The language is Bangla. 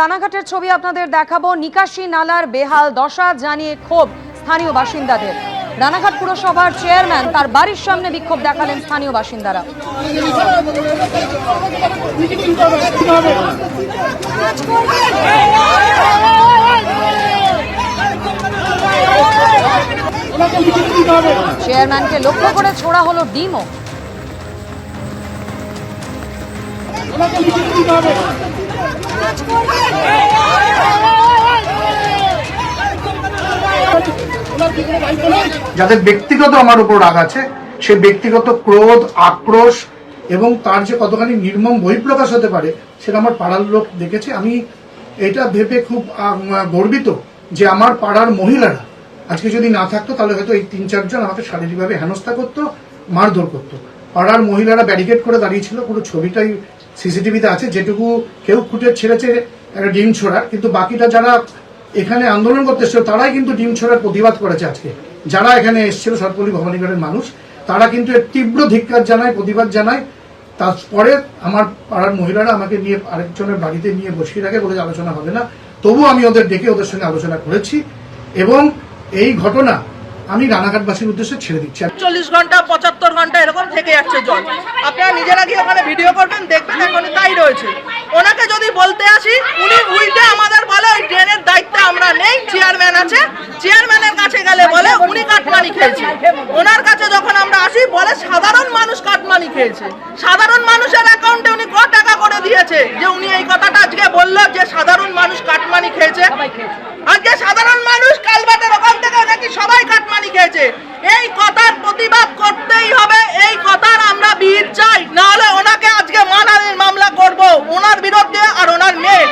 রানাঘাটের ছবি আপনাদের দেখাবো। নিকাশি নালার বেহাল দশা জানিয়ে ক্ষোভ স্থানীয় বাসিন্দাদের। রানাঘাট পুরসভার চেয়ারম্যান তার বাড়ির সামনে বিক্ষোভ দেখালেন স্থানীয় বাসিন্দারা। চেয়ারম্যানকে লক্ষ্য করে ছোড়া হলো ডিমও। যাদের ব্যক্তিগত আমার উপর রাগ আছে, সে ব্যক্তিগত ক্রোধ, আক্রোশ এবং তার যে কতখানি নির্মম বহিঃপ্রকাশ হতে পারে সেটা আমার পাড়ার লোক দেখেছে। আমি এটা ভেবে খুব গর্বিত যে আমার পাড়ার মহিলারা আজকে যদি না থাকতো তাহলে হয়তো এই ৩-৪ জন আমাকে শারীরিকভাবে হেনস্থা করতো, মারধর করতো। পাড়ার মহিলারা ব্যারিকেড করে দাঁড়িয়েছিল, পুরো ছবিটাই সিসিটিভিতে আছে। যেটুকু কেউ খুঁটে ছেড়েছে একটা ডিম ছোড়ার, কিন্তু বাকিটা যারা এখানে আন্দোলন করতে এসেছিল তারাই কিন্তু ডিম ছোড়ার প্রতিবাদ করেছে। আজকে যারা এখানে এসেছিল সরপল্লী ভবানীগড়ের মানুষ, তারা কিন্তু এর তীব্র ধিক্কার জানায়, প্রতিবাদ জানায়। তারপরে আমার পাড়ার মহিলারা আমাকে নিয়ে আরেকজনের বাড়িতে নিয়ে বসিয়ে রাখে, বলে আলোচনা হবে না। তবু আমি ওদের ডেকে ওদের সঙ্গে আলোচনা করেছি এবং এই ঘটনা আমি রানাঘাটবাসীর উদ্দেশ্যে ছেড়ে দিচ্ছি। 40 ঘন্টা 75 ঘন্টা এরকম থেকে যাচ্ছে জল। আপনারা নিজেরা গিয়ে ওখানে ভিডিও করবেন, দেখবেন এখন তাই রয়েছে। ওনাকে যদি বলতে আসি, উনি উল্টে আমাদের বলে ওই ড্রেনের দায়িত্বে আমরা নেই, চেয়ারম্যান আছে। চেয়ারম্যানের কাছে গেলে বলে উনি কাটমানি খেয়েছে। ওনার কাছে যখন আমরা আসি বলে সাধারণ মানুষ কাটমানি খেয়েছে। সাধারণ মানুষের অ্যাকাউন্টে উনি কত টাকা করে দিয়েছে যে উনি এই কথাটা আজকে বললো যে সাধারণ মানুষ কাটমানি খেয়েছে। আজকে সাধারণ মানুষ কালবাটের ওখান থেকে নাকি সবাই কাটমানি খেয়েছে। এই কথার প্রতিবাদ করতেই হবে, এই কথার আমরা বিহিত চাই, না হলে ওনাকে আজকে মানহানির মামলা করব, ওনার বিরুদ্ধে আর ওনার মেয়ে।